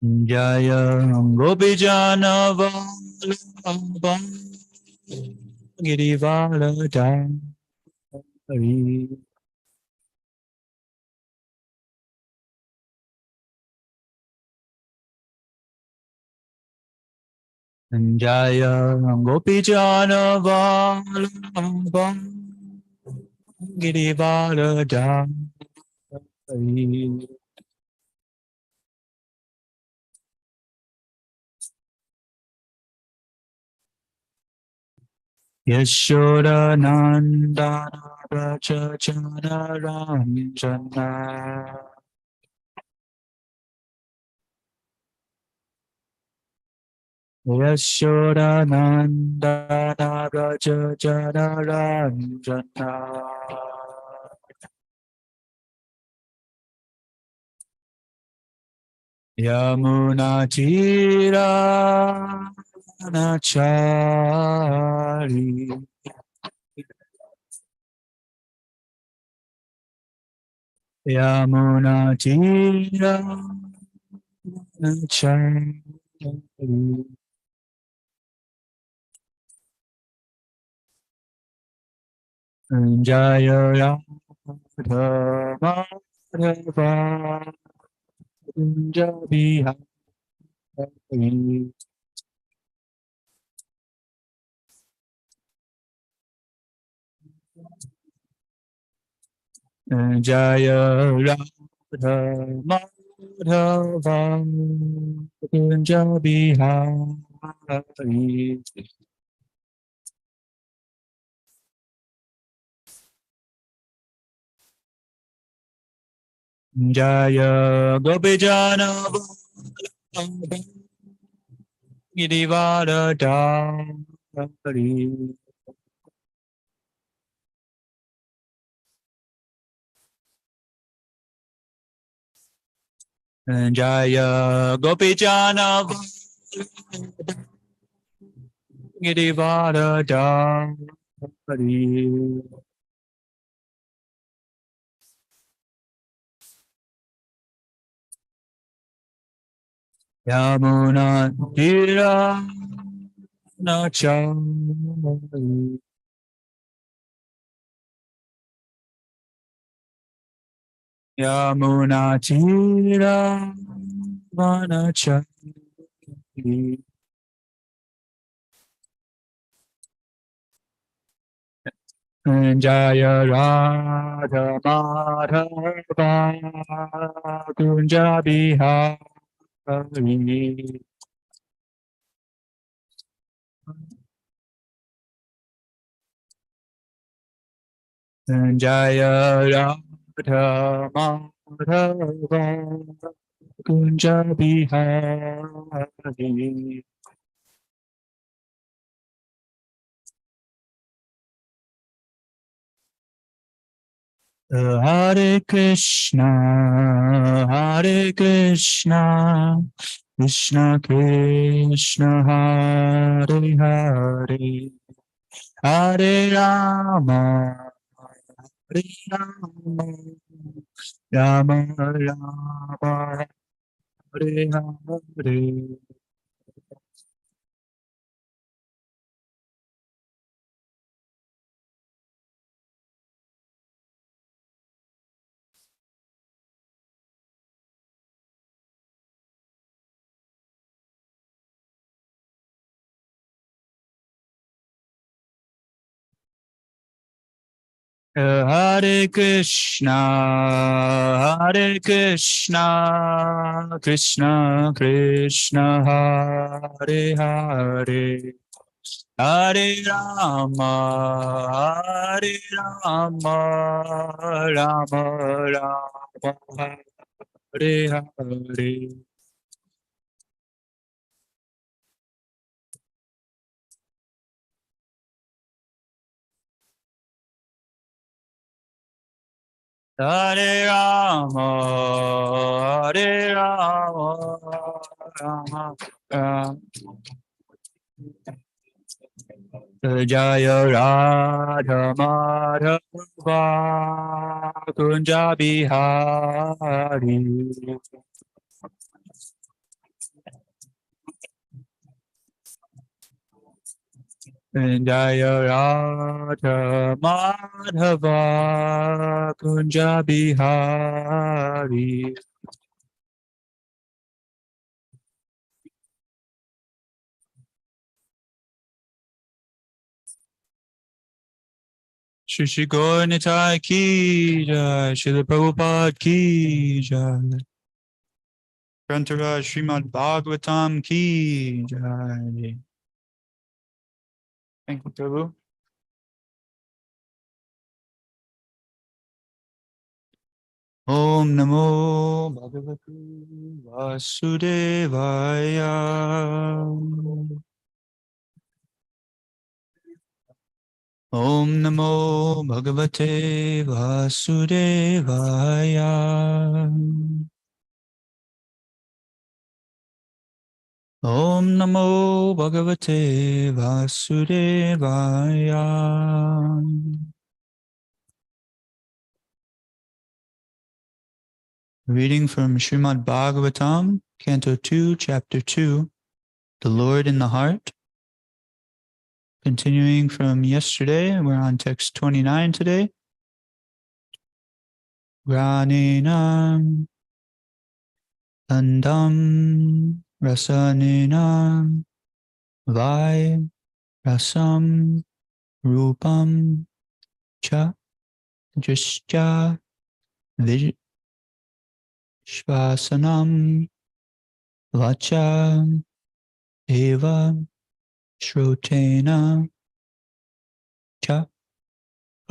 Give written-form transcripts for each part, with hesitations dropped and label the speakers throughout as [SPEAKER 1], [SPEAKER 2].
[SPEAKER 1] Jaya Gopijana Vallabha Girivaladari Jaya Gopijana Vallabha Girivaladari Yashoda Nandana Rajajana Ranjana Yashoda Nandana Rajajana Ranjana Yamuna Tira Nachari Yamuna Tira Nachari Jaya Radha Madhava Kunja Bihari Jaya Radha Madhava Kunja Bihari Jaya Gopijana Girivaradari Jaya Gopijana Girivaradari Yamuna Tira Nachari Yamuna Tira Nachari Jaya Radha Madhava Kunja Bihari Jaya Radha Madhava Kunja Bihari Hare Krishna, Hare Krishna, Krishna Krishna, Hare Hare, Hare Rama, Hare Rama, Rama Rama, Hare Hare. Hare Krishna, Hare Krishna, Krishna Krishna, Hare Hare, Hare Rama, Hare Rama, Rama Rama, Hare Hare. Hare Rama, Hare Rama, Rama Rama. Jaya Radha Madhava Kunja Bihari Jaya Radha Madhava Kunja Bihari. Shri Shri Gaur Nitai Ki Jai, Srila Prabhupada Ki Jai, Grantaraj Srimad Bhagavatam Ki Jai. Thank you, Prabhu. Om Namo Bhagavate Vasudevaya. Om Namo Bhagavate Vasudevaya. Om Namo Bhagavate Vasudevaya. Reading from Srimad Bhagavatam, Canto 2, Chapter 2, The Lord in the Heart. Continuing from yesterday, we're on text 29 today. Graninam Andam Rasaninam Vai Rasam Rupam Cha Drishya Vishvasanam Vacha Eva Shrotena Cha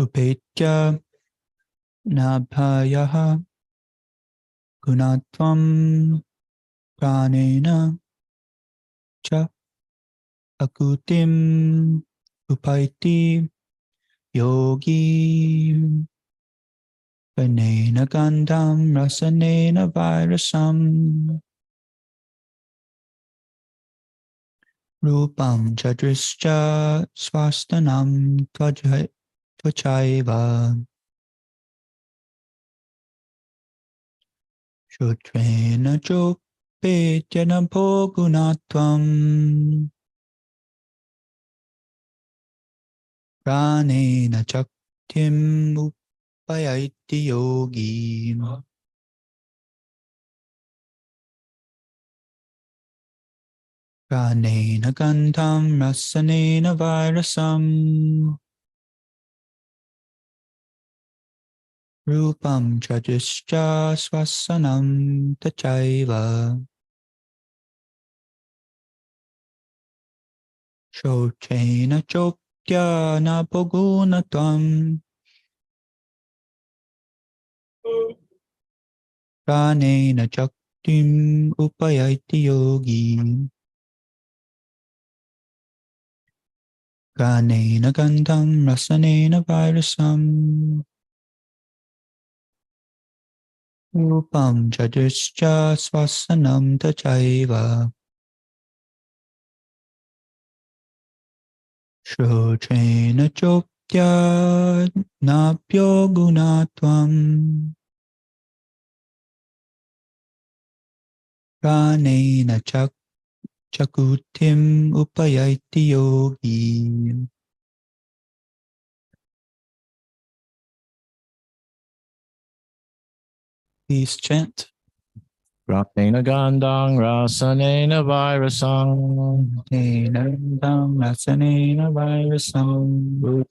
[SPEAKER 1] Upetya Nabhayaha Gunatvam Pranena Cha Akutim Upaiti Yogi Vanena Gandham Rasanena Virasam Rupam Chadrischa Swastanam Tvachaiva Shutrena Chopetyanam Pogunatvam Pranena Chaktim Upayati Yogi Pranena Gandham Rasanena Virasam Rupam Chadischa Swasanam Tachaiva Shochena Choptya Napogunatvam Pranena Chaktim Upayati Yogi Pranena Gandham Rasanena Virasam Rupam Chadischa Swasanam Tachaiva Shochena Choptya Napyo Gunatvam Pranena Chakutim Upayati Yogi. Please chant.
[SPEAKER 2] Pranena Gandham Rasanena Virasam
[SPEAKER 1] Tena Gandham Rasanena Virasam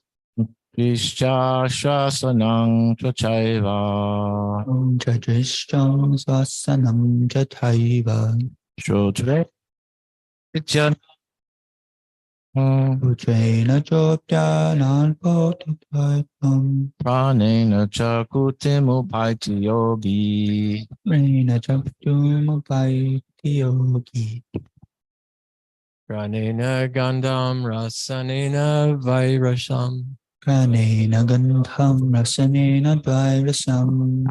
[SPEAKER 2] Krishna Shasanam Chachaiva
[SPEAKER 1] Om Chadrishtam Swasanam Chathaiva
[SPEAKER 2] Shotre Jan
[SPEAKER 1] Utrena Chopya Nalpotitaivam
[SPEAKER 2] Pranena Chakutim Upaiti Yogi
[SPEAKER 1] Rena Chaktum Upaiti Yogi
[SPEAKER 2] Pranena Gandham Rasanena Virasam
[SPEAKER 1] Pranena Gandham Rasanena Virasam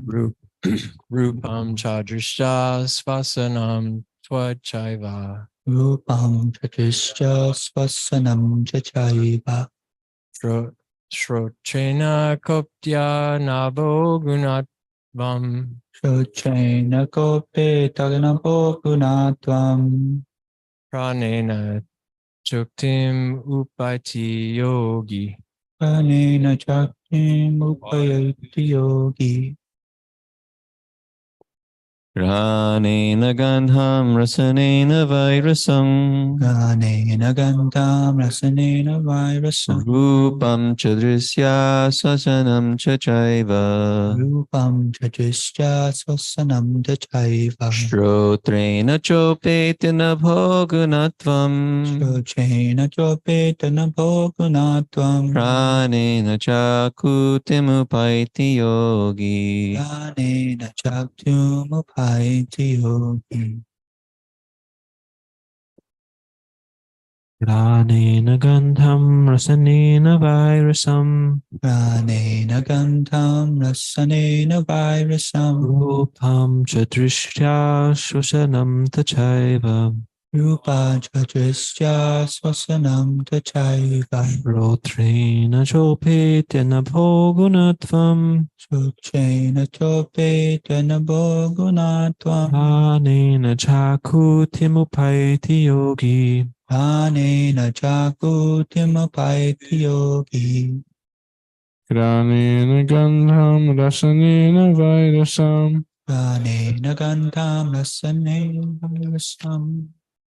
[SPEAKER 2] Rupam Chadrisha Svasanam Twachaiva
[SPEAKER 1] Rupam Chatischa Swasanam Chachaiva
[SPEAKER 2] Shrochena Koptya Nabo Gunatvam
[SPEAKER 1] Shochena Kope Taganapo Gunatvam
[SPEAKER 2] Pranena Chuktim Upaiti Yogi.
[SPEAKER 1] Pranena Chaktim Upayati Yogi.
[SPEAKER 2] Granena Gandham Rasanena Vairasam.
[SPEAKER 1] Ganena Gandham Rasanena Virasam.
[SPEAKER 2] Rupam Chadrisya Swasanam Chachaiva.
[SPEAKER 1] Rupam Chajisya Swasanam Dachaiva.
[SPEAKER 2] Shrotrena Chopetina Bhogunatvam.
[SPEAKER 1] Shochena Chopetana Bhogunatvam.
[SPEAKER 2] Pranena Chakutimupaiti Yogi.
[SPEAKER 1] Ganena Chaktum Upaiti Yogi.
[SPEAKER 2] Granena Gandham Rasanena Vairasam.
[SPEAKER 1] Pranena Gandham Rasanena Virasam.
[SPEAKER 2] Rupam Chadrisya Swasanam Tachaiva.
[SPEAKER 1] Rupa Chajisya Swasanam Dachaiva.
[SPEAKER 2] Rotrena Chopetina Bhogunatvam.
[SPEAKER 1] Shochena Chopetana Bhogunatvam.
[SPEAKER 2] Pranena Chakutimupaiti Yogi.
[SPEAKER 1] Pranena Chakutimupaiti Yogi.
[SPEAKER 2] Granena Gandham Rasanena Vairasam.
[SPEAKER 1] Pranena Gandham Rasanena Virasam.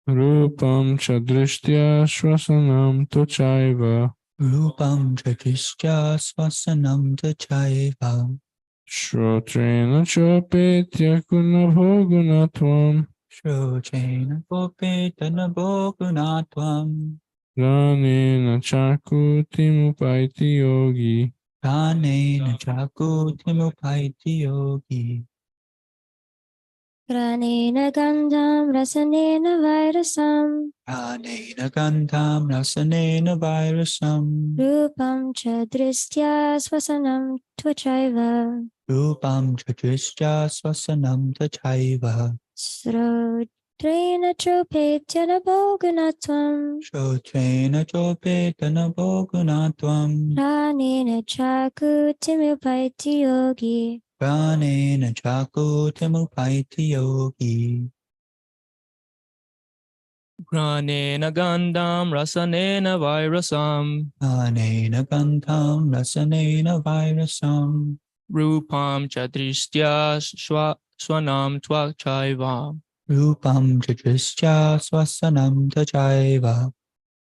[SPEAKER 2] Rupam Chadrishtya Swasanam Tochaiva.
[SPEAKER 1] Rupam Chajisya Swasanam Dachaiva.
[SPEAKER 2] Shrotrena Chopetya Kunabhogunatvam.
[SPEAKER 1] Shochena Chopetana Bhogunatvam.
[SPEAKER 2] Granena Chakutimupaiti Yogi.
[SPEAKER 1] Pranena Chakutimupaiti Yogi.
[SPEAKER 3] Pranena Gandham Rasanena Vairasam
[SPEAKER 1] Pranena Gandham Rasanena Virasam.
[SPEAKER 3] Rupam Chadristya Swasanam Tvachaiva
[SPEAKER 1] Rupam Chajisya Swasanam Dachaiva.
[SPEAKER 3] Srotrena Chopetyana Bhogunatvam
[SPEAKER 1] Shochena Chopetana Bhogunatvam.
[SPEAKER 3] Pranena Chakutimupaiti Yogi
[SPEAKER 1] Pranena Chakutimupaiti Yogi.
[SPEAKER 4] Pranena Gandham Rasanena Vairasam
[SPEAKER 1] Pranena Gandham Rasanena Virasam.
[SPEAKER 4] Rupam Chadristya Swanam Twachaiva
[SPEAKER 1] Rupam Chajisya Swasanam Dachaiva.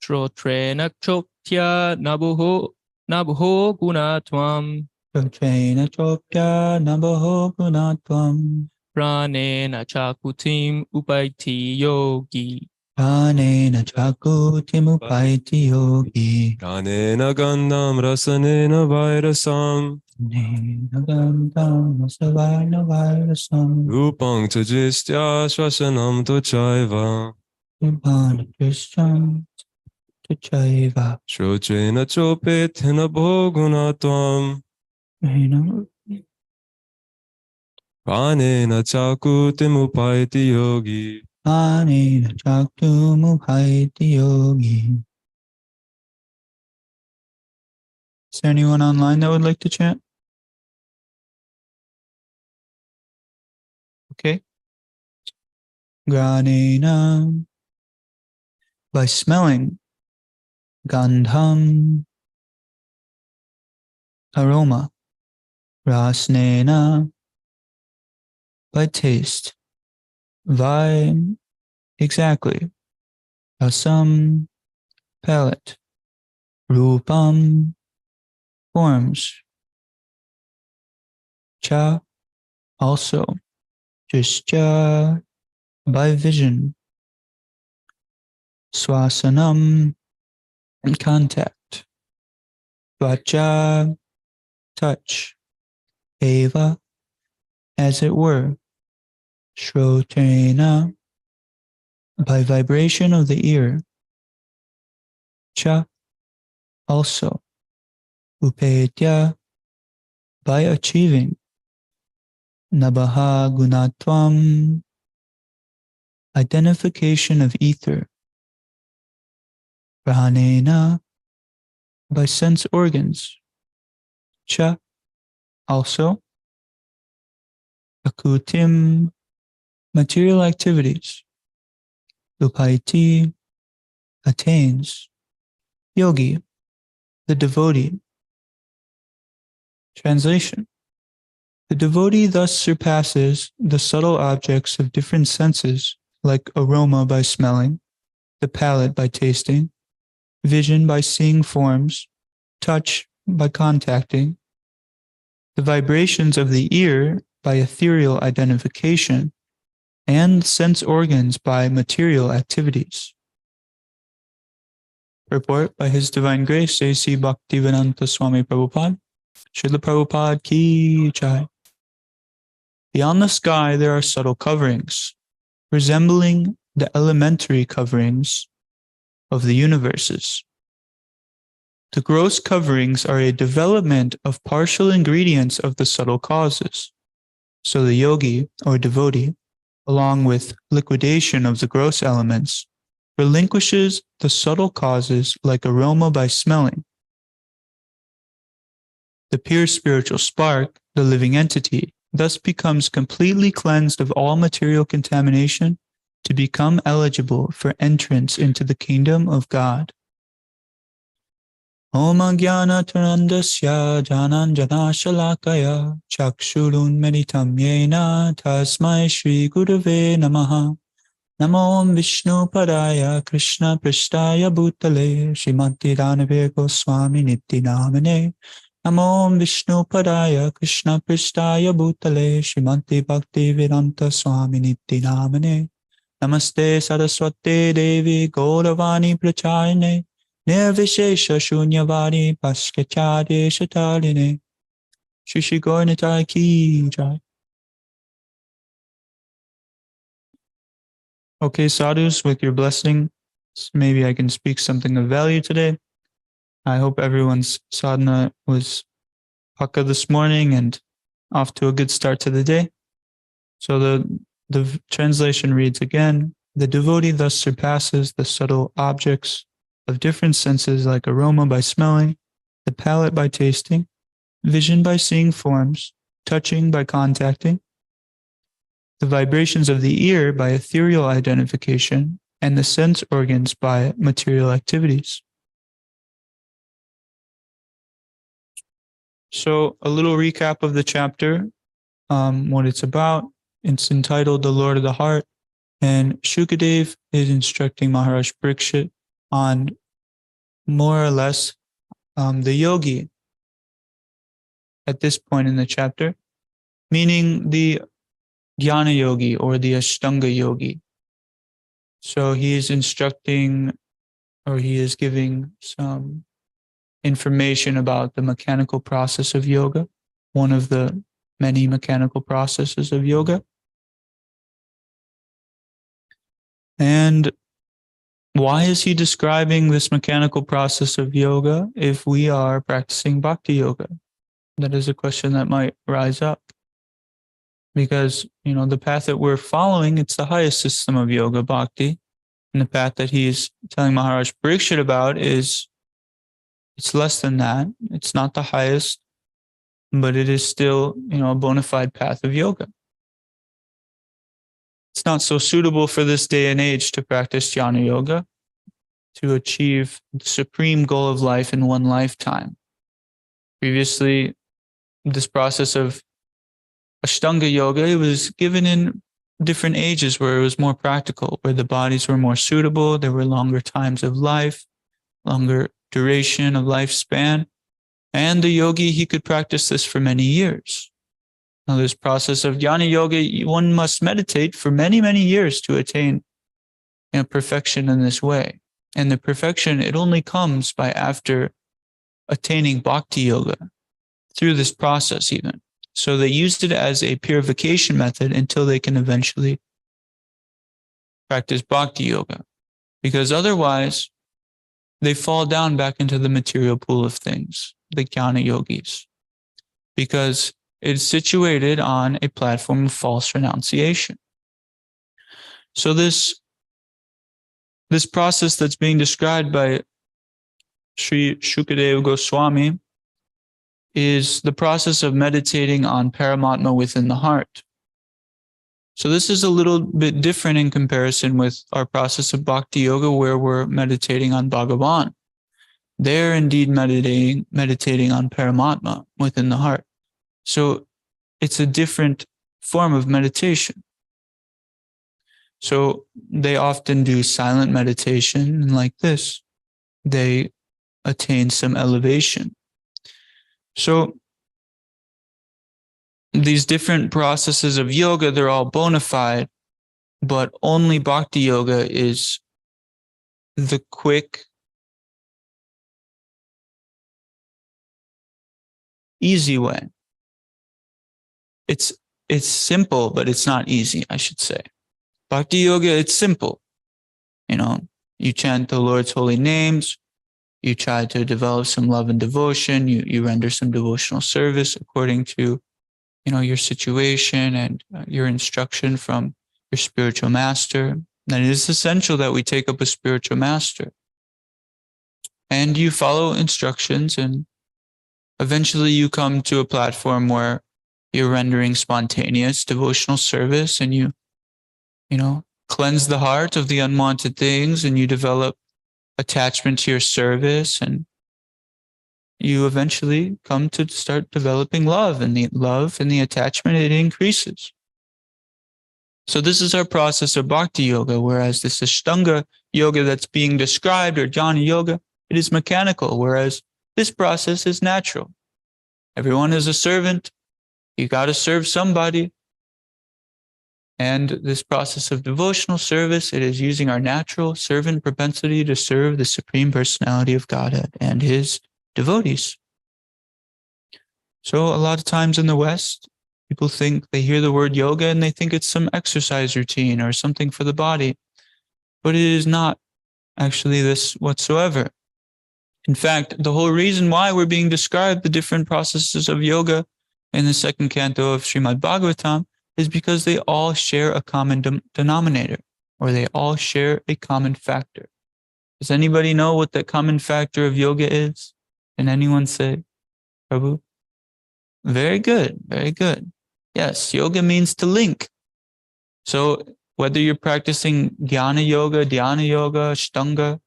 [SPEAKER 4] Shrotrena Choktya Nabuho Gunatvam
[SPEAKER 1] Shochena Chopya Nabaho Gunatvam.
[SPEAKER 4] Pranena Chakutim Upaiti Yogi
[SPEAKER 1] Pranena Chakutimupaiti Yogi.
[SPEAKER 5] Pranena Gandham Rasanena Vairasam.
[SPEAKER 1] Pranena Gandham Rasanena Virasam.
[SPEAKER 5] Rupam Chajistya Swasanam Tochaiva.
[SPEAKER 1] Rupam Chajisya Dachaiva.
[SPEAKER 5] Shotrena Chopetina Bhogunatvam. Pranena Chakutimupaiti Yogi.
[SPEAKER 1] Pranena Chakutimupaiti Yogi. Is there anyone online that would like to chant? Okay. Granena, by smelling, gandham, aroma, rasnena, by taste, vai, exactly, rasam, palate, rupam, forms, cha, also, jishcha, by vision, swasanam, and contact, vacha, touch, eva, as it were, shrotena, by vibration of the ear, cha, also, upetya, by achieving, nabaha gunatvam, identification of ether, pranena, by sense organs, cha, also, akutim, material activities, upaiti, attains. Yogi, the devotee. Translation. The devotee thus surpasses the subtle objects of different senses, like aroma by smelling, the palate by tasting, vision by seeing forms, touch by contacting, the vibrations of the ear by ethereal identification, and sense organs by material activities. Purport by His Divine Grace, A.C. Bhaktivedanta Swami Prabhupada, Srila Prabhupada Ki Jai. Beyond the sky there are subtle coverings, resembling the elementary coverings of the universes. The gross coverings are a development of partial ingredients of the subtle causes. So the yogi, or devotee, along with liquidation of the gross elements, relinquishes the subtle causes like aroma by smelling. The pure spiritual spark, the living entity, thus becomes completely cleansed of all material contamination to become eligible for entrance into the kingdom of God. Om Ajnana Tarandasya Jananjana Shalakaya Chakshurun Meditam Yena Tasmai Shri Gurave Namaha. Namo Vishnu Padaya Krishna Prishtaya Bhutale Srimati Ranave Goswami Nitti Namane. Namo Vishnu Padaya Krishna Prishtaya Bhutale Srimati Bhakti Vedanta Swami Nitti Namane. Namaste Saraswate Devi Gauravani Pracharine Nirvishesha Shunyavani Paskachade Shataline. Shri Gaurnitai Ki Jai. Okay, sadhus, with your blessing, maybe I can speak something of value today. I hope everyone's sadhana was pakka this morning and off to a good start to the day. So the translation reads again, the devotee thus surpasses the subtle objects of different senses like aroma by smelling, the palate by tasting, vision by seeing forms, touching by contacting, the vibrations of the ear by ethereal identification, and the sense organs by material activities. So a little recap of the chapter, what it's about. It's entitled The Lord of the Heart, and Shukadev is instructing Maharaj Parikshit on more or less the yogi at this point in the chapter, meaning the Jnana yogi or the Ashtanga yogi. So he is instructing, or he is giving some information about the mechanical process of yoga, one of the many mechanical processes of yoga. And why is he describing this mechanical process of yoga if we are practicing bhakti yoga? That is a question that might rise up. Because, the path that we're following, it's the highest system of yoga, bhakti. And the path that he's telling Maharaj Parikshit about it's less than that. It's not the highest, but it is still, a bona fide path of yoga. It's not so suitable for this day and age to practice jnana yoga, to achieve the supreme goal of life in one lifetime. Previously, this process of Ashtanga yoga, it was given in different ages where it was more practical, where the bodies were more suitable, there were longer times of life, longer duration of lifespan, and the yogi, he could practice this for many years. Now, this process of jnana yoga, one must meditate for many, many years to attain perfection in this way. And the perfection, it only comes by after attaining bhakti yoga, through this process even. So they used it as a purification method until they can eventually practice bhakti yoga. Because otherwise, they fall down back into the material pool of things, the jnana yogis. Because it's situated on a platform of false renunciation. So this process that's being described by Sri Shukadeva Goswami is the process of meditating on Paramatma within the heart. So this is a little bit different in comparison with our process of Bhakti Yoga, where we're meditating on Bhagavan. They're indeed meditating on Paramatma within the heart. So it's a different form of meditation. So they often do silent meditation, and like this, they attain some elevation. So these different processes of yoga, they're all bona fide, but only Bhakti Yoga is the quick, easy way. It's simple, but it's not easy, I should say. Bhakti Yoga, it's simple. You know, you chant the Lord's holy names, you try to develop some love and devotion, you render some devotional service according to, you know, your situation and your instruction from your spiritual master. And it is essential that we take up a spiritual master. And you follow instructions, and eventually you come to a platform where you're rendering spontaneous devotional service, and you cleanse the heart of the unwanted things, and you develop attachment to your service, and you eventually come to start developing love, and the love and the attachment, it increases. So this is our process of Bhakti Yoga, whereas this Ashtanga Yoga that's being described, or Jnana Yoga, it is mechanical, whereas this process is natural. Everyone is a servant. You got to serve somebody. And this process of devotional service, it is using our natural servant propensity to serve the Supreme Personality of Godhead and his devotees. So a lot of times in the West, people think, they hear the word yoga and they think it's some exercise routine or something for the body. But it is not actually this whatsoever. In fact, the whole reason why we're being described the different processes of yoga in the second canto of Srimad Bhagavatam is because they all share a common denominator, or they all share a common factor. Does anybody know what the common factor of yoga is? Can anyone say, Prabhu? Very good, very good. Yes, yoga means to link. So whether you're practicing Jnana Yoga, Dhyana Yoga, Ashtanga,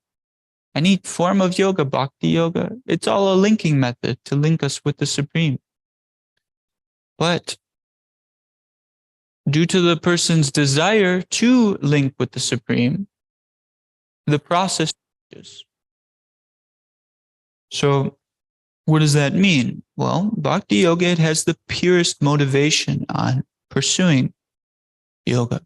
[SPEAKER 1] any form of yoga, Bhakti Yoga, it's all a linking method to link us with the Supreme. But due to the person's desire to link with the Supreme, the process changes. So what does that mean? Well, Bhakti Yoga, it has the purest motivation on pursuing yoga.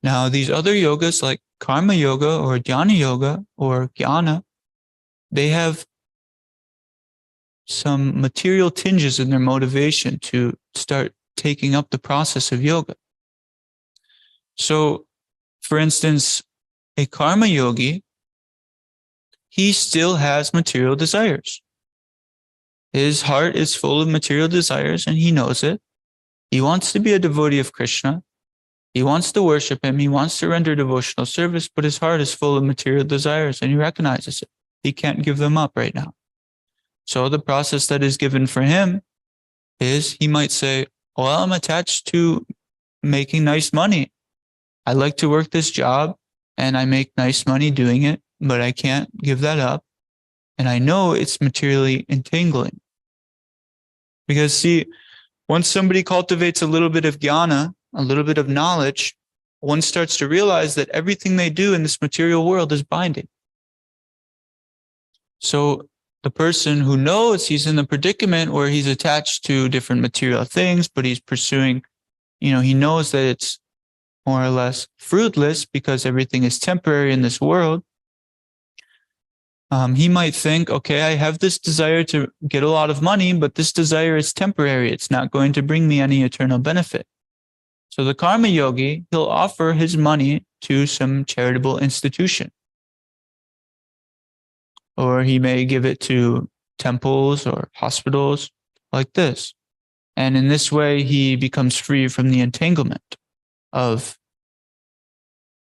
[SPEAKER 1] Now, these other yogas like Karma Yoga or Dhyana Yoga or Jnana, they have some material tinges in their motivation to start taking up the process of yoga. So, for instance, a karma yogi, he still has material desires. His heart is full of material desires and he knows it. He wants to be a devotee of Krishna. He wants to worship him. He wants to render devotional service, but his heart is full of material desires and he recognizes it. He can't give them up right now. So the process that is given for him is he might say, well, I'm attached to making nice money. I like to work this job and I make nice money doing it, but I can't give that up. And I know it's materially entangling. Because see, once somebody cultivates a little bit of jnana, a little bit of knowledge, one starts to realize that everything they do in this material world is binding. So the person who knows he's in the predicament where he's attached to different material things, but he's pursuing, he knows that it's more or less fruitless because everything is temporary in this world. He might think, okay, I have this desire to get a lot of money, but this desire is temporary. It's not going to bring me any eternal benefit. So the karma yogi, he'll offer his money to some charitable institution. Or he may give it to temples or hospitals like this. And in this way, he becomes free from the entanglement of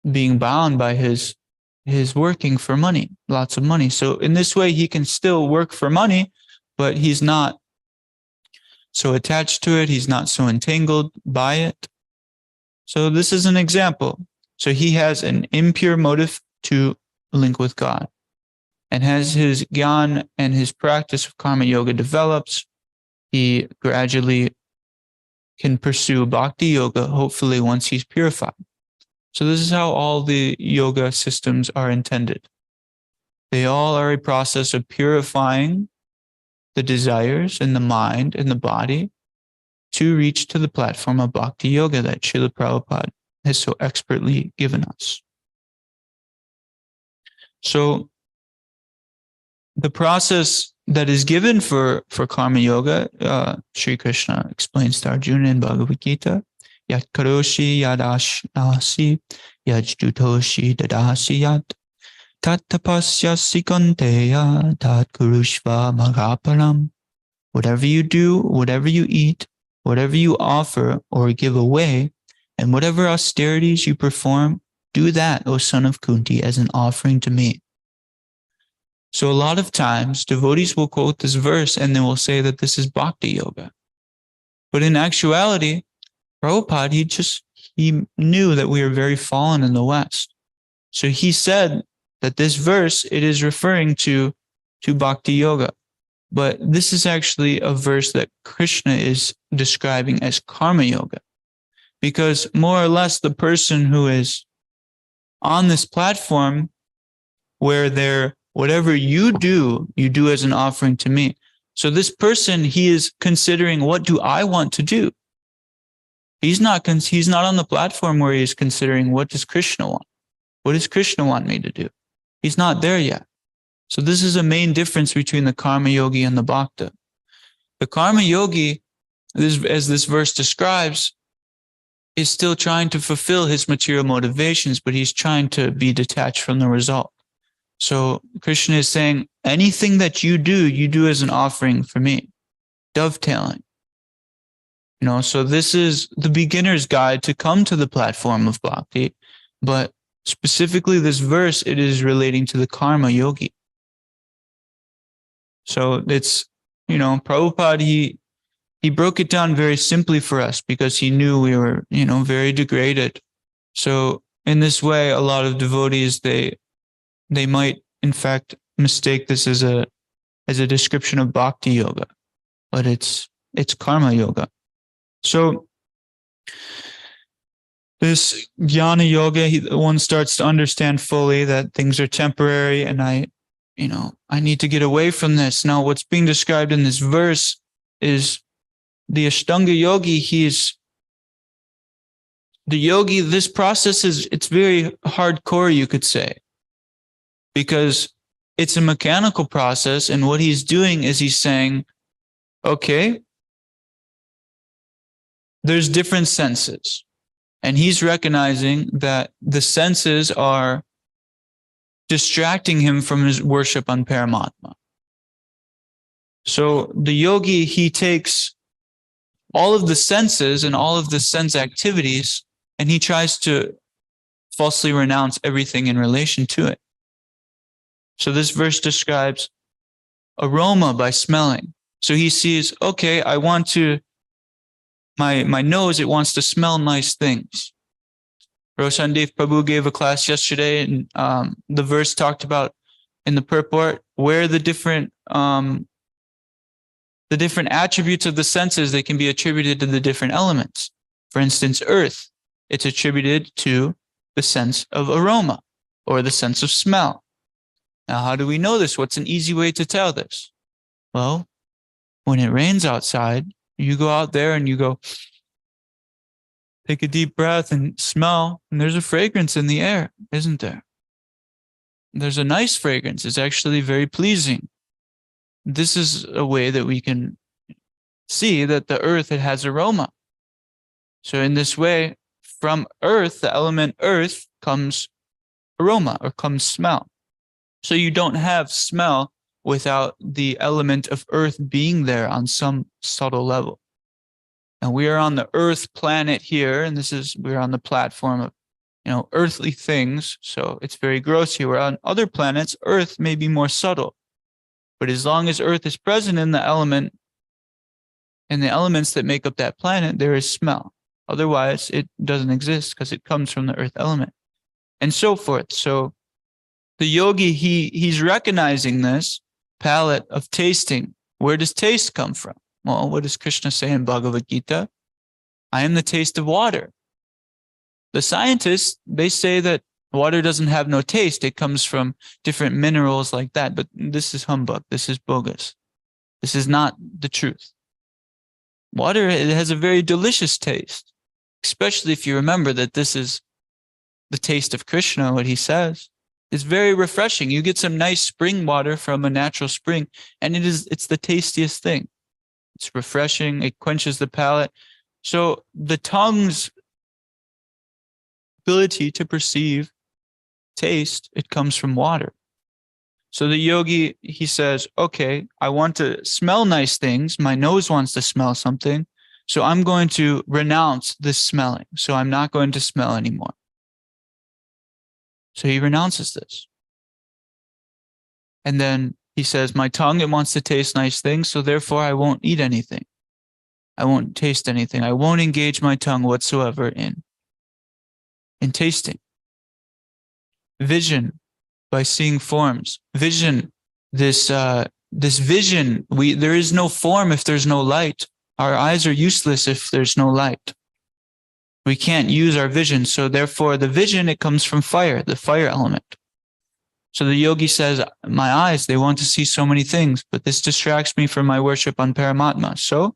[SPEAKER 1] being bound by his working for money, lots of money. So in this way, he can still work for money, but he's not so attached to it. He's not so entangled by it. So this is an example. So he has an impure motive to link with God. And as his gyan and his practice of karma yoga develops, he gradually can pursue bhakti yoga, hopefully once he's purified. So this is how all the yoga systems are intended. They all are a process of purifying the desires in the mind and the body to reach to the platform of bhakti yoga that Srila Prabhupada has so expertly given us. So the process that is given for karma yoga, Sri Krishna explains to Arjuna in Bhagavad Gita, Yat karoshi yadashnasi yajdutoshi dadasi yat tat tapasyasi kanteya tat kurushva magaparam. Whatever you do, whatever you eat, whatever you offer or give away, and whatever austerities you perform, do that, O son of Kunti, as an offering to me. So a lot of times, devotees will quote this verse and they will say that this is bhakti yoga. But in actuality, Prabhupada, he knew that we are very fallen in the West. So he said that this verse, it is referring to bhakti yoga. But this is actually a verse that Krishna is describing as karma yoga. Because more or less the person who is on this platform where whatever you do as an offering to me. So this person, he is considering, what do I want to do? He's not on the platform where he's considering, what does Krishna want? What does Krishna want me to do? He's not there yet. So this is a main difference between the karma yogi and the bhakta. The karma yogi, as this verse describes, is still trying to fulfill his material motivations, but he's trying to be detached from the result. So Krishna is saying, anything that you do as an offering for me, dovetailing. So this is the beginner's guide to come to the platform of bhakti, but specifically this verse, it is relating to the karma yogi. So it's, Prabhupada, he broke it down very simply for us because he knew we were, very degraded. So in this way, a lot of devotees, they might in fact mistake this as a description of bhakti yoga, but it's karma yoga. So this jnana yoga, one starts to understand fully that things are temporary, and I need to get away from this. Now, what's being described in this verse is the Ashtanga yogi. The yogi, this process it's very hardcore, you could say, because it's a mechanical process. And what he's doing is he's saying, okay, there's different senses. And he's recognizing that the senses are distracting him from his worship on Paramatma. So the yogi, he takes all of the senses and all of the sense activities, and he tries to falsely renounce everything in relation to it. So this verse describes aroma by smelling. So he sees, okay, I want to, my nose, it wants to smell nice things. Roshandev Prabhu gave a class yesterday, and the verse talked about in the purport where the different attributes of the senses, they can be attributed to the different elements. For instance, earth, it's attributed to the sense of aroma or the sense of smell. Now, how do we know this? What's an easy way to tell this? Well, when it rains outside, you go out there and you go, take a deep breath and smell, and there's a fragrance in the air, isn't there? There's a nice fragrance. It's actually very pleasing. This is a way that we can see that the earth, it has aroma. So in this way, from earth, the element earth, comes aroma or comes smell. So you don't have smell without the element of earth being there on some subtle level. And we are on the earth planet here, and we're on the platform of, earthly things. So it's very gross here. We're on other planets. Earth may be more subtle. But as long as earth is present in the element, and the elements that make up that planet, there is smell. Otherwise, it doesn't exist because it comes from the earth element, and so forth. So the yogi, he's recognizing this palette of tasting. Where does taste come from? Well, what does Krishna say in Bhagavad Gita? I am the taste of water. The scientists, they say that water doesn't have no taste. It comes from different minerals like that. But this is humbug. This is bogus. This is not the truth. Water, it has a very delicious taste, especially if you remember that this is the taste of Krishna, what he says. It's very refreshing. You get some nice spring water from a natural spring, and it's the tastiest thing. It's refreshing. It quenches the palate. So the tongue's ability to perceive taste, it comes from water. So the yogi, he says, okay, I want to smell nice things. My nose wants to smell something. So I'm going to renounce this smelling. So I'm not going to smell anymore. So he renounces this. And then he says, my tongue, it wants to taste nice things. So therefore I won't eat anything. I won't taste anything. I won't engage my tongue whatsoever in tasting. Vision, by seeing forms. Vision, this vision, there is no form if there's no light. Our eyes are useless if there's no light. We can't use our vision. So therefore the vision, it comes from fire, the fire element. So the yogi says, my eyes, they want to see so many things, but this distracts me from my worship on Paramatma. So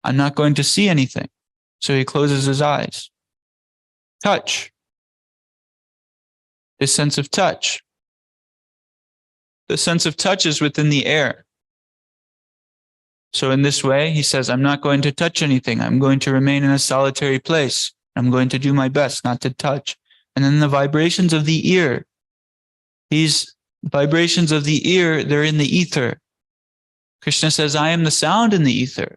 [SPEAKER 1] I'm not going to see anything. So he closes his eyes. Touch. This sense of touch. The sense of touch is within the air. So in this way, he says, I'm not going to touch anything. I'm going to remain in a solitary place. I'm going to do my best not to touch. And then the vibrations of the ear. These vibrations of the ear, they're in the ether. Krishna says, I am the sound in the ether.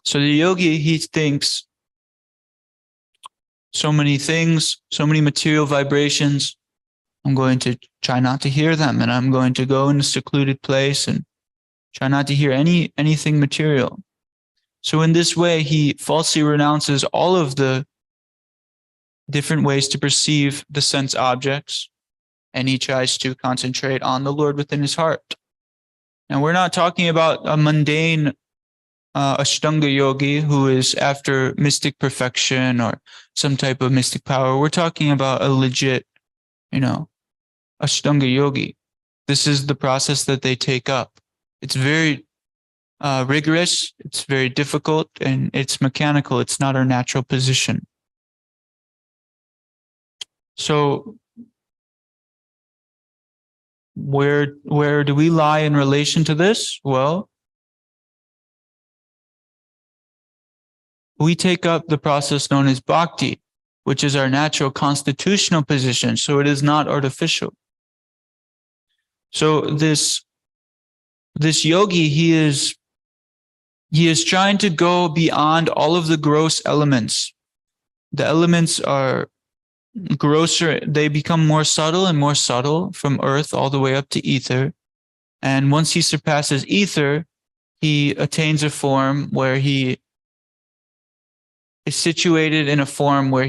[SPEAKER 1] So the yogi, he thinks so many things, so many material vibrations. I'm going to try not to hear them, and I'm going to go in a secluded place and try not to hear anything material. So in this way, he falsely renounces all of the different ways to perceive the sense objects, and he tries to concentrate on the Lord within his heart. And we're not talking about a mundane Ashtanga yogi who is after mystic perfection or some type of mystic power. We're talking about a legit, Ashtanga yogi. This is the process that they take up. It's very rigorous, it's very difficult, and it's mechanical. It's not our natural position. So where do we lie in relation to this? Well, we take up the process known as bhakti, which is our natural constitutional position. So it is not artificial. So this yogi, he is trying to go beyond all of the gross elements. The elements are grosser. They become more subtle and more subtle from earth all the way up to ether. And once he surpasses ether, he attains a form where he is situated in a form where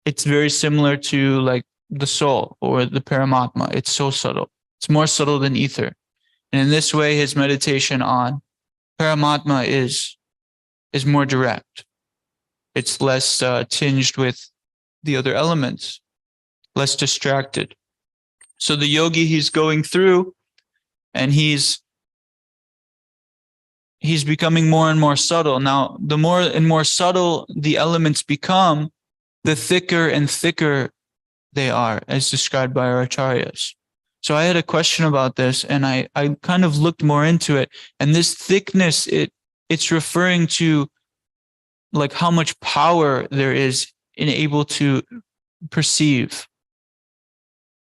[SPEAKER 1] it's very similar to like the soul or the Paramatma. It's so subtle. It's more subtle than ether. And in this way, his meditation on Paramatma is more direct. It's less tinged with the other elements, less distracted. So the yogi, he's going through and he's becoming more and more subtle. Now, the more and more subtle the elements become, the thicker and thicker they are, as described by our acharyas. So I had a question about this, and I kind of looked more into it. And this thickness, it's referring to like how much power there is in able to perceive.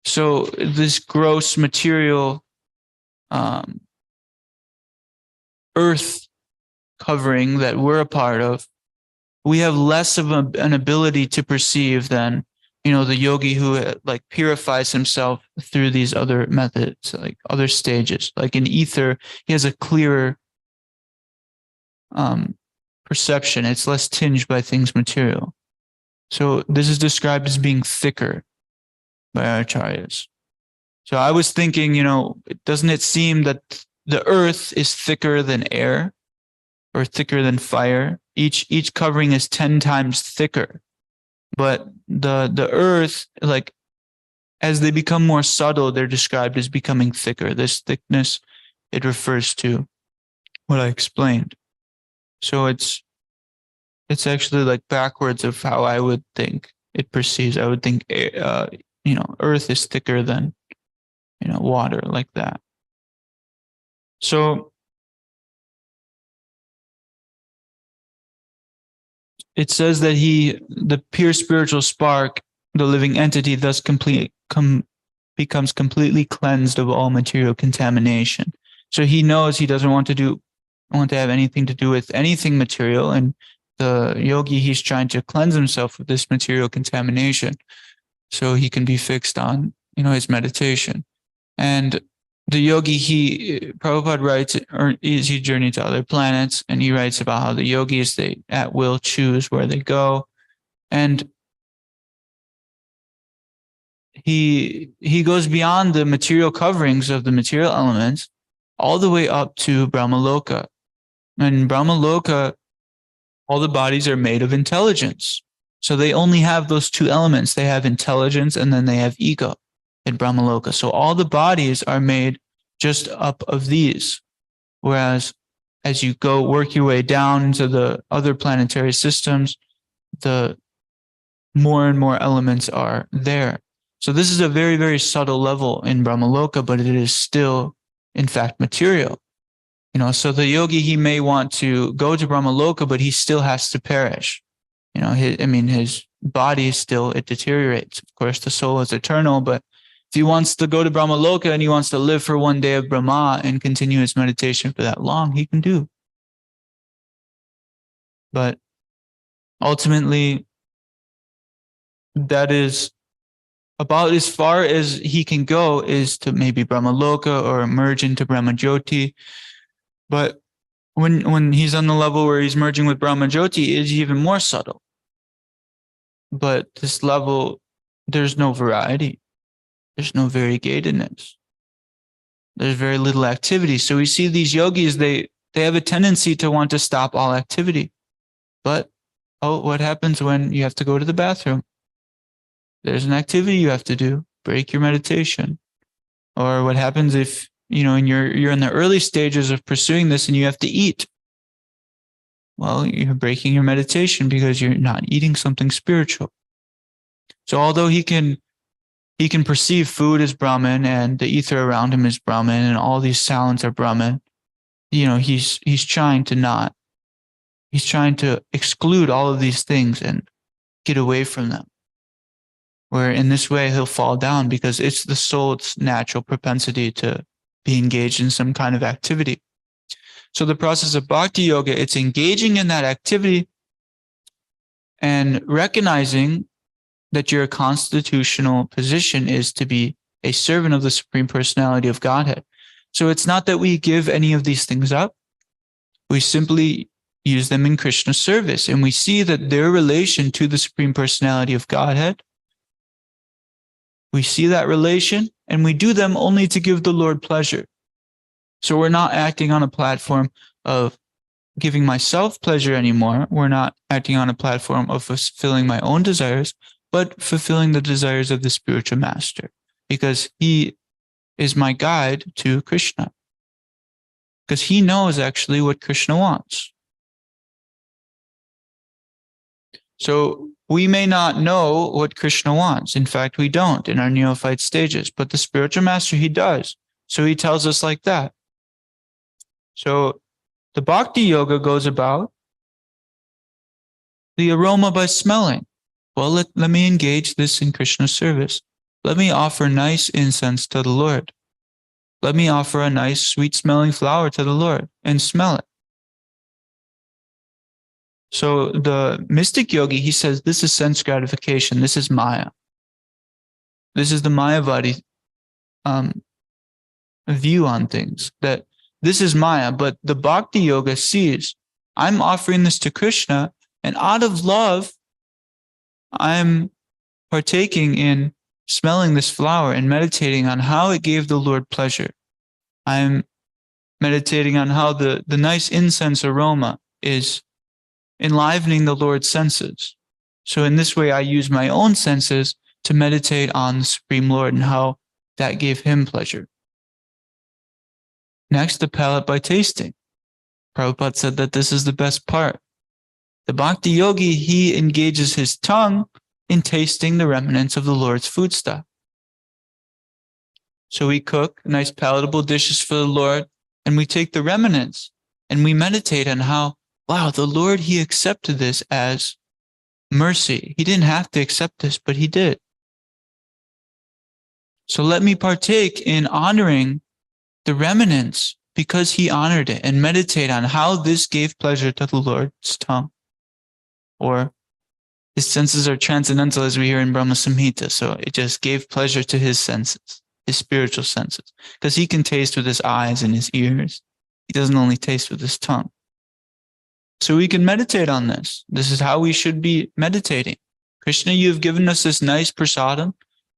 [SPEAKER 1] So this gross material earth covering that we're a part of, we have less of an ability to perceive than the yogi who like purifies himself through these other methods, like other stages. Like in ether, he has a clearer perception. It's less tinged by things material. So this is described as being thicker by our acharyas. So I was thinking, doesn't it seem that the earth is thicker than air or thicker than fire? Each covering is 10 times thicker. But the earth, like, as they become more subtle, they're described as becoming thicker. This thickness, it refers to what I explained. So it's actually like backwards of how I would think it perceives. I would think, earth is thicker than, water, like that. So it says that the pure spiritual spark, the living entity, thus becomes completely cleansed of all material contamination. So he knows he doesn't want to have anything to do with anything material, and the yogi, he's trying to cleanse himself of this material contamination so he can be fixed on, his meditation. And the yogi, Prabhupada writes, or he journeyed to other planets, and he writes about how the yogis, they at will choose where they go. And he goes beyond the material coverings of the material elements all the way up to Brahmaloka. And in Brahmaloka, all the bodies are made of intelligence. So they only have those two elements. They have intelligence and then they have ego in Brahmaloka. So all the bodies are made just up of these. Whereas as you go work your way down into the other planetary systems, the more and more elements are there. So this is a very, very subtle level in Brahmaloka, but it is still, in fact, material. So the yogi, he may want to go to Brahmaloka, but he still has to perish. His body still, it deteriorates. Of course, the soul is eternal, but if he wants to go to Brahmaloka and he wants to live for one day of Brahma and continue his meditation for that long, he can do. But ultimately, that is about as far as he can go, is to maybe Brahmaloka or merge into Brahmajyoti. But when he's on the level where he's merging with Brahmajyoti, it is even more subtle. But this level, there's no variety. There's no variegatedness. There's very little activity. So we see these yogis, they have a tendency to want to stop all activity. But, what happens when you have to go to the bathroom? There's an activity you have to do, break your meditation. Or what happens if, and you're in the early stages of pursuing this and you have to eat? Well, you're breaking your meditation because you're not eating something spiritual. So although he can perceive food as Brahman and the ether around him is Brahman and all these sounds are Brahman, he's trying to exclude all of these things and get away from them. Where in this way he'll fall down because it's the soul's natural propensity to be engaged in some kind of activity. So the process of bhakti yoga, it's engaging in that activity and recognizing that your constitutional position is to be a servant of the Supreme Personality of Godhead. So it's not that we give any of these things up. We simply use them in Krishna's service. And we see that their relation to the Supreme Personality of Godhead, we see that relation and we do them only to give the Lord pleasure. So we're not acting on a platform of giving myself pleasure anymore. We're not acting on a platform of fulfilling my own desires, but fulfilling the desires of the spiritual master, because he is my guide to Krishna. Because he knows actually what Krishna wants. So we may not know what Krishna wants. In fact, we don't in our neophyte stages, but the spiritual master, he does. So he tells us like that. So the bhakti yoga goes about the aroma by smelling. Well, let me engage this in Krishna's service. Let me offer nice incense to the Lord. Let me offer a nice sweet-smelling flower to the Lord and smell it. So the mystic yogi, he says, this is sense gratification. This is Maya. This is the Mayavadi view on things, that this is Maya. But the bhakti yoga sees I'm offering this to Krishna, and out of love, I'm partaking in smelling this flower and meditating on how it gave the Lord pleasure. I'm meditating on how the nice incense aroma is enlivening the Lord's senses. So in this way, I use my own senses to meditate on the Supreme Lord and how that gave him pleasure. Next, the palate by tasting. Prabhupada said that this is the best part. The bhakti yogi, he engages his tongue in tasting the remnants of the Lord's foodstuff. So we cook nice palatable dishes for the Lord, and we take the remnants and we meditate on how, wow, the Lord, he accepted this as mercy. He didn't have to accept this, but he did. So let me partake in honoring the remnants because he honored it, and meditate on how this gave pleasure to the Lord's tongue. Or his senses are transcendental, as we hear in Brahma Samhita. So it just gave pleasure to his senses, his spiritual senses, because he can taste with his eyes and his ears. He doesn't only taste with his tongue. So we can meditate on this. This is how we should be meditating. Krishna, you've given us this nice prasadam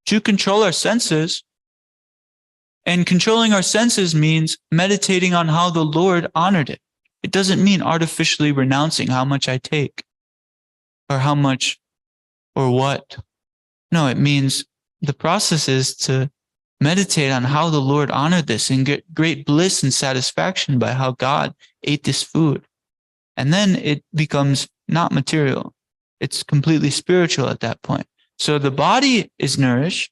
[SPEAKER 1] to control our senses. And controlling our senses means meditating on how the Lord honored it. It doesn't mean artificially renouncing how much I take or how much or what. No, it means the process is to meditate on how the Lord honored this and get great bliss and satisfaction by how God ate this food. And then it becomes not material. It's completely spiritual at that point. So the body is nourished,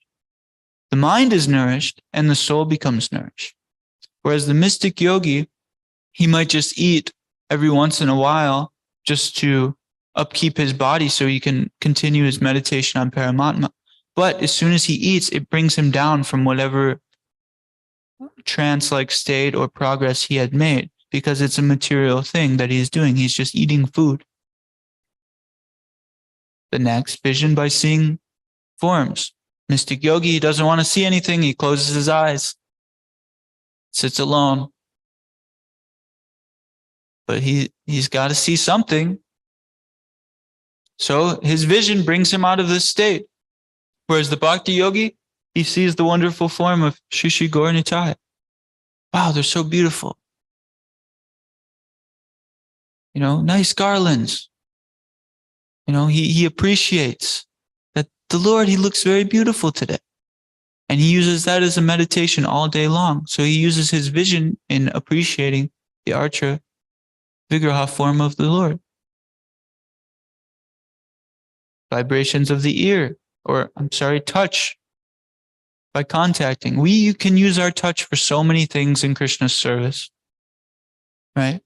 [SPEAKER 1] the mind is nourished, and the soul becomes nourished. Whereas the mystic yogi, he might just eat every once in a while just to upkeep his body so he can continue his meditation on Paramatma. But as soon as he eats, it brings him down from whatever trance-like state or progress he had made, because it's a material thing that he's doing. He's just eating food. The next, vision by seeing forms. Mystic yogi, he doesn't want to see anything. He closes his eyes, sits alone. But he's got to see something. So his vision brings him out of this state. Whereas the bhakti yogi, he sees the wonderful form of Shri Shri Gaur Nitai. Wow, they're so beautiful. Nice garlands. He appreciates that the Lord, he looks very beautiful today. And he uses that as a meditation all day long. So he uses his vision in appreciating the Archa Vigraha form of the Lord. Vibrations of the ear, touch by contacting. We can use our touch for so many things in Krishna's service, right?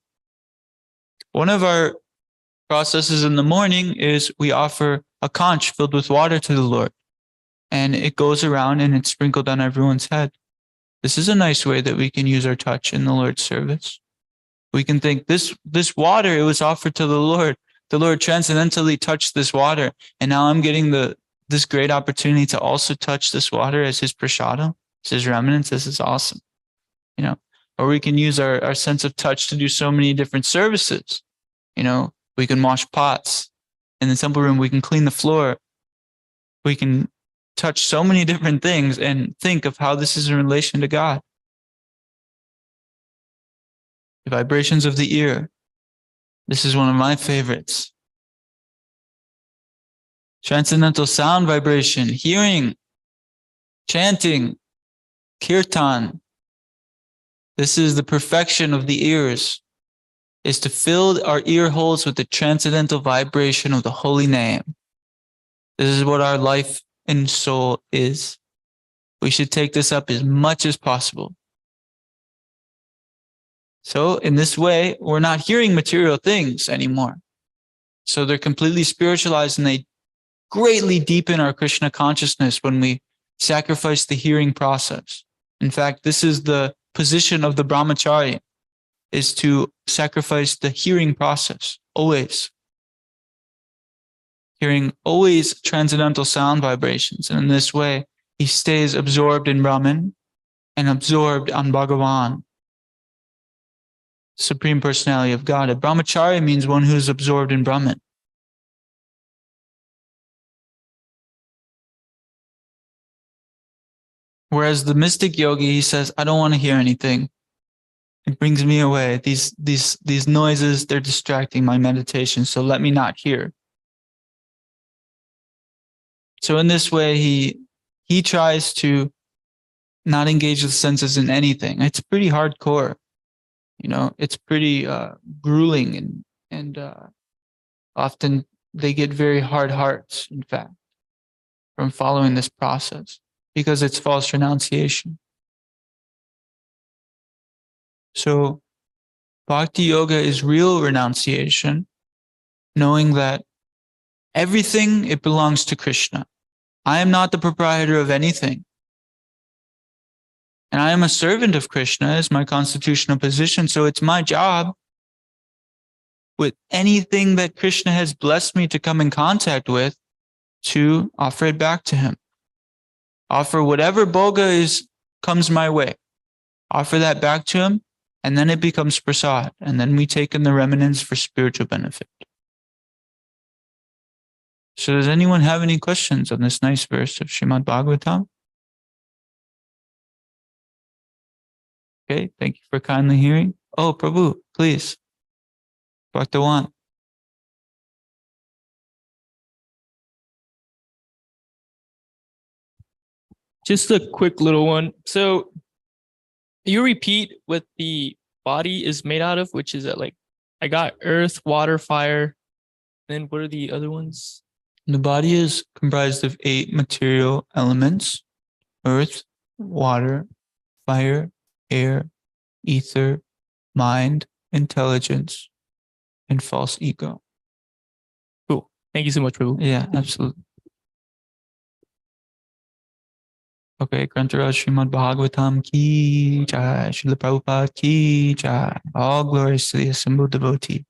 [SPEAKER 1] One of our processes in the morning is we offer a conch filled with water to the Lord, and it goes around and it's sprinkled on everyone's head. This is a nice way that we can use our touch in the Lord's service. We can think this water, it was offered to the Lord. The Lord transcendentally touched this water, and now I'm getting this great opportunity to also touch this water as his prasadam, as his remnants. This is awesome. Or we can use our sense of touch to do so many different services. We can wash pots in the temple room. We can clean the floor. We can touch so many different things and think of how this is in relation to God. The vibrations of the ear. This is one of my favorites. Transcendental sound vibration, hearing, chanting, kirtan. This is the perfection of the ears, is to fill our ear holes with the transcendental vibration of the holy name. This is what our life and soul is. We should take this up as much as possible. So in this way, we're not hearing material things anymore. So they're completely spiritualized, and they greatly deepen our Krishna consciousness when we sacrifice the hearing process. In fact, this is the position of the brahmachari, is to sacrifice the hearing process, always. Hearing always transcendental sound vibrations. And in this way, he stays absorbed in Brahman and absorbed on Bhagavan. Supreme Personality of God. A brahmachari means one who's absorbed in Brahman. Whereas the mystic yogi, he says, I don't want to hear anything. It brings me away. These noises, they're distracting my meditation, so let me not hear. So in this way, he tries to not engage the senses in anything. It's pretty hardcore. It's pretty grueling, and often they get very hard hearts, in fact, from following this process because it's false renunciation. So bhakti yoga is real renunciation, knowing that everything, it belongs to Krishna. I am not the proprietor of anything. And I am a servant of Krishna as my constitutional position. So it's my job with anything that Krishna has blessed me to come in contact with to offer it back to him. Offer whatever bhoga comes my way. Offer that back to him, and then it becomes prasad. And then we take in the remnants for spiritual benefit. So does anyone have any questions on this nice verse of Srimad Bhagavatam? Okay, thank you for kindly hearing. Oh, Prabhu, please. Bhaktavan.
[SPEAKER 4] Just a quick little one. So you repeat what the body is made out of, which is I got earth, water, fire. Then what are the other ones?
[SPEAKER 1] The body is comprised of 8 material elements: earth, water, fire, air, ether, mind, intelligence, and false ego.
[SPEAKER 4] Cool. Thank you so much, Prabhu.
[SPEAKER 1] Yeah, absolutely. Okay, Grantaraj Srimad Bhagavatam ki jai, Srila Prabhupada ki jai. All glories to the assembled devotees.